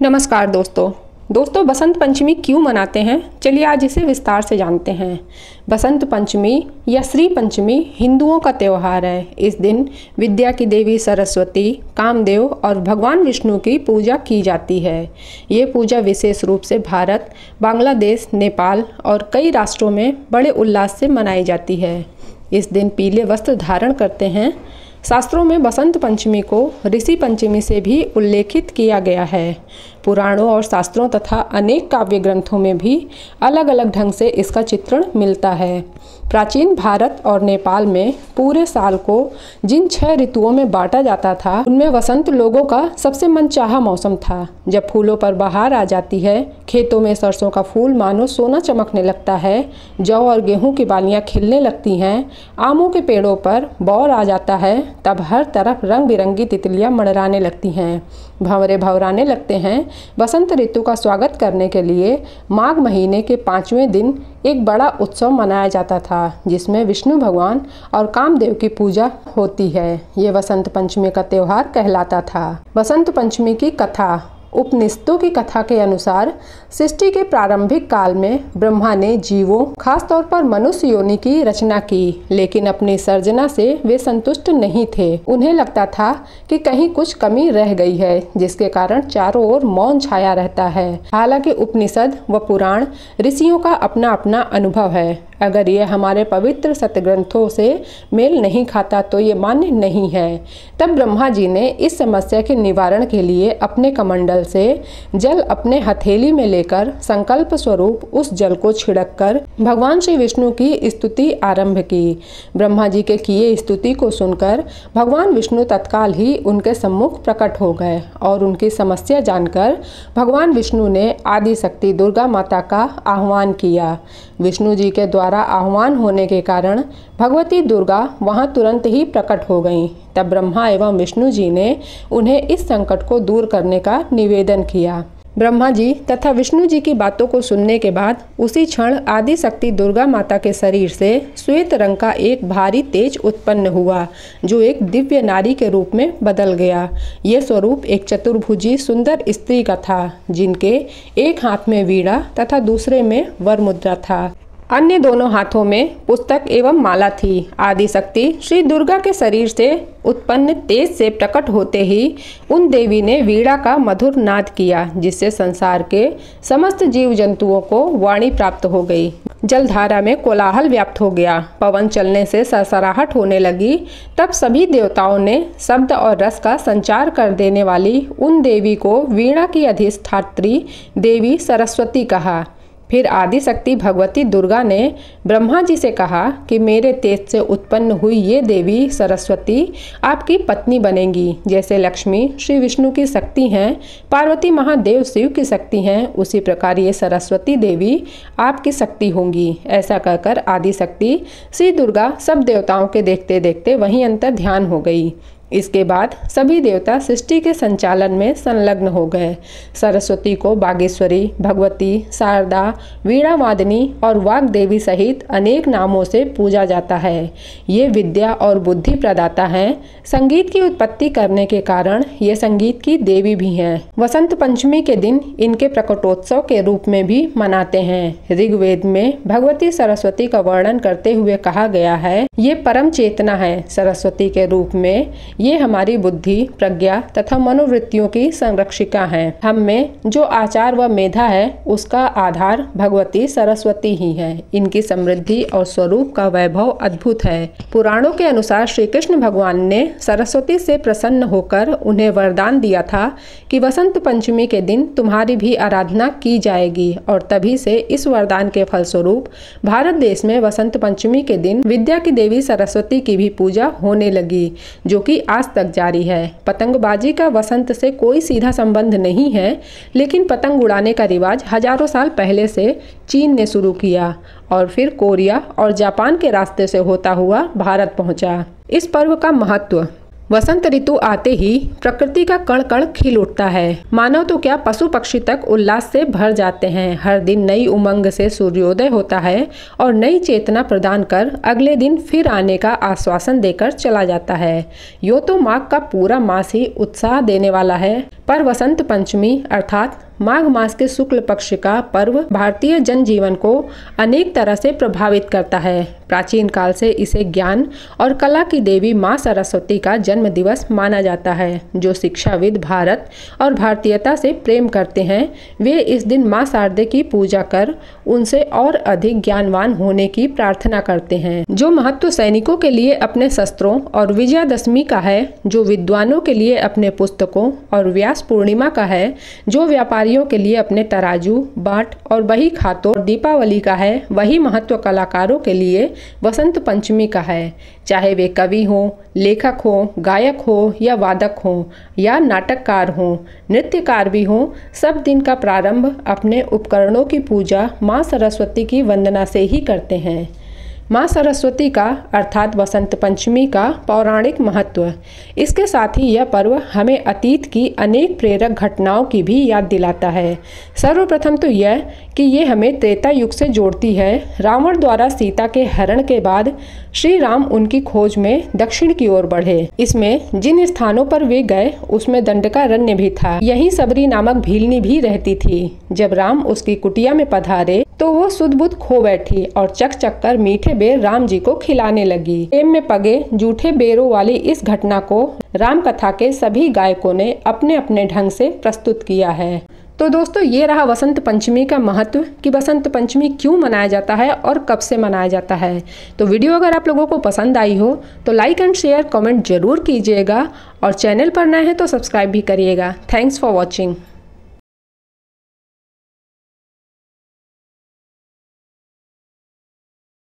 नमस्कार दोस्तों, बसंत पंचमी क्यों मनाते हैं? चलिए आज इसे विस्तार से जानते हैं। बसंत पंचमी या श्री पंचमी हिंदुओं का त्यौहार है। इस दिन विद्या की देवी सरस्वती, कामदेव और भगवान विष्णु की पूजा की जाती है। ये पूजा विशेष रूप से भारत, बांग्लादेश, नेपाल और कई राष्ट्रों में बड़े उल्लास से मनाई जाती है। इस दिन पीले वस्त्र धारण करते हैं। शास्त्रों में बसंत पंचमी को ऋषि पंचमी से भी उल्लेखित किया गया है। पुराणों और शास्त्रों तथा अनेक काव्य ग्रंथों में भी अलग अलग ढंग से इसका चित्रण मिलता है। प्राचीन भारत और नेपाल में पूरे साल को जिन 6 ऋतुओं में बांटा जाता था, उनमें वसंत लोगों का सबसे मनचाहा मौसम था। जब फूलों पर बहार आ जाती है, खेतों में सरसों का फूल मानो सोना चमकने लगता है, जौ और गेहूं की बालियां खिलने लगती हैं, आमों के पेड़ों पर बौर आ जाता है, तब हर तरफ रंग बिरंगी तितलियां मंडराने लगती हैं, भंवरे भंवराने लगते हैं। बसंत ऋतु का स्वागत करने के लिए माघ महीने के 5वें दिन एक बड़ा उत्सव मनाया जाता था, जिसमें विष्णु भगवान और कामदेव की पूजा होती है। ये वसंत पंचमी का त्यौहार कहलाता था। बसंत पंचमी की कथा। उपनिषदों की कथा के अनुसार सृष्टि के प्रारंभिक काल में ब्रह्मा ने जीवों, खासतौर पर मनुष्य योनि की रचना की, लेकिन अपनी सर्जना से वे संतुष्ट नहीं थे। उन्हें लगता था कि कहीं कुछ कमी रह गई है, जिसके कारण चारों ओर मौन छाया रहता है। हालांकि उपनिषद व पुराण ऋषियों का अपना अपना अनुभव है। अगर ये हमारे पवित्र सतग्रंथों से मेल नहीं खाता तो ये मान्य नहीं है। तब ब्रह्मा जी ने इस समस्या के निवारण के लिए अपने कमंडल से जल अपने हथेली में लेकर संकल्प स्वरूप उस जल को छिड़ककर भगवान श्री विष्णु की स्तुति आरंभ की। ब्रह्मा जी के किए स्तुति को सुनकर भगवान विष्णु तत्काल ही उनके सम्मुख प्रकट हो गए और उनकी समस्या जानकर भगवान विष्णु ने आदि शक्ति दुर्गा माता का आह्वान किया। विष्णु जी के द्वारा आह्वान होने के कारण भगवती दुर्गा वहां तुरंत ही प्रकट हो गईं। तब ब्रह्मा एवं विष्णु जी ने उन्हें इस संकट को दूर करने का निवेदन किया। ब्रह्मा जी तथा विष्णु जी की बातों को सुनने के बाद उसी क्षण आदि शक्ति दुर्गा माता के शरीर से श्वेत रंग का एक भारी तेज उत्पन्न हुआ, जो एक दिव्य नारी के रूप में बदल गया। यह स्वरूप एक चतुर्भुजी सुंदर स्त्री का था, जिनके एक हाथ में वीणा तथा दूसरे में वर मुद्रा था। अन्य दोनों हाथों में पुस्तक एवं माला थी। आदि शक्ति श्री दुर्गा के शरीर से उत्पन्न तेज से प्रकट होते ही उन देवी ने वीणा का मधुर नाद किया, जिससे संसार के समस्त जीव जंतुओं को वाणी प्राप्त हो गई। जलधारा में कोलाहल व्याप्त हो गया, पवन चलने से सरसराहट होने लगी। तब सभी देवताओं ने शब्द और रस का संचार कर देने वाली उन देवी को वीणा की अधिष्ठात्री देवी सरस्वती कहा। फिर आदि शक्ति भगवती दुर्गा ने ब्रह्मा जी से कहा कि मेरे तेज से उत्पन्न हुई ये देवी सरस्वती आपकी पत्नी बनेंगी। जैसे लक्ष्मी श्री विष्णु की शक्ति हैं, पार्वती महादेव शिव की शक्ति हैं, उसी प्रकार ये सरस्वती देवी आपकी शक्ति होंगी। ऐसा कहकर आदि शक्ति श्री दुर्गा सब देवताओं के देखते देखते वहीं अंतर ध्यान हो गई। इसके बाद सभी देवता सृष्टि के संचालन में संलग्न हो गए। सरस्वती को बागेश्वरी, भगवती, शारदा, वीणा वादिनी और वाग देवी सहित अनेक नामों से पूजा जाता है। ये विद्या और बुद्धि प्रदाता हैं। संगीत की उत्पत्ति करने के कारण ये संगीत की देवी भी हैं। वसंत पंचमी के दिन इनके प्रकटोत्सव के रूप में भी मनाते हैं। ऋग्वेद में भगवती सरस्वती का वर्णन करते हुए कहा गया है, ये परम चेतना है। सरस्वती के रूप में ये हमारी बुद्धि, प्रज्ञा तथा मनोवृत्तियों की संरक्षिका हैं। हम में जो आचार व मेधा है, उसका आधार भगवती सरस्वती ही है। इनकी समृद्धि और स्वरूप का वैभव अद्भुत है। पुराणों के अनुसार श्री कृष्ण भगवान ने सरस्वती से प्रसन्न होकर उन्हें वरदान दिया था कि वसंत पंचमी के दिन तुम्हारी भी आराधना की जाएगी, और तभी से इस वरदान के फलस्वरूप भारत देश में वसंत पंचमी के दिन विद्या की देवी सरस्वती की भी पूजा होने लगी, जो कि आज तक जारी है। पतंगबाजी का वसंत से कोई सीधा संबंध नहीं है, लेकिन पतंग उड़ाने का रिवाज हजारों साल पहले से चीन ने शुरू किया और फिर कोरिया और जापान के रास्ते से होता हुआ भारत पहुंचा। इस पर्व का महत्व। वसंत ऋतु आते ही प्रकृति का कण कण खिल उठता है। मानव तो क्या, पशु पक्षी तक उल्लास से भर जाते हैं। हर दिन नई उमंग से सूर्योदय होता है और नई चेतना प्रदान कर अगले दिन फिर आने का आश्वासन देकर चला जाता है। यूँ तो माघ का पूरा मास ही उत्साह देने वाला है, पर वसंत पंचमी अर्थात माघ मास के शुक्ल पक्ष का पर्व भारतीय जनजीवन को अनेक तरह से प्रभावित करता है। प्राचीन काल से इसे ज्ञान और कला की देवी माँ सरस्वती का जन्म दिवस माना जाता है। जो शिक्षाविद भारत और भारतीयता से प्रेम करते हैं, वे इस दिन माँ शारदे की पूजा कर उनसे और अधिक ज्ञानवान होने की प्रार्थना करते हैं। जो महत्व सैनिकों के लिए अपने शस्त्रों और विजयादशमी का है, जो विद्वानों के लिए अपने पुस्तकों और व्यास पूर्णिमा का है, जो व्यापारियों के लिए अपने तराजू, बाट और बही खातों और दीपावली का है, वही महत्व कलाकारों के लिए वसंत पंचमी का है। चाहे वे कवि हों, लेखक हों, गायक हों या वादक हों या नाटककार हों, नृत्यकार भी हों, सब दिन का प्रारंभ अपने उपकरणों की पूजा माँ सरस्वती की वंदना से ही करते हैं। माँ सरस्वती का अर्थात वसंत पंचमी का पौराणिक महत्व। इसके साथ ही यह पर्व हमें अतीत की अनेक प्रेरक घटनाओं की भी याद दिलाता है। सर्वप्रथम तो यह कि ये हमें त्रेता युग से जोड़ती है। रावण द्वारा सीता के हरण के बाद श्री राम उनकी खोज में दक्षिण की ओर बढ़े। इसमें जिन स्थानों पर वे गए उसमें दंडकारण्य भी था। यहीं सबरी नामक भीलनी भी रहती थी। जब राम उसकी कुटिया में पधारे तो वो सुध बुध खो बैठी और चक चक कर मीठे बेर राम जी को खिलाने लगी। प्रेम में पगे जूठे बेरों वाली इस घटना को राम कथा के सभी गायकों ने अपने अपने ढंग से प्रस्तुत किया है। तो दोस्तों, ये रहा वसंत पंचमी का महत्व कि वसंत पंचमी क्यों मनाया जाता है और कब से मनाया जाता है। तो वीडियो अगर आप लोगों को पसंद आई हो तो लाइक एंड शेयर कमेंट जरूर कीजिएगा और चैनल पर नए हैं तो सब्सक्राइब भी करिएगा। Thanks for watching.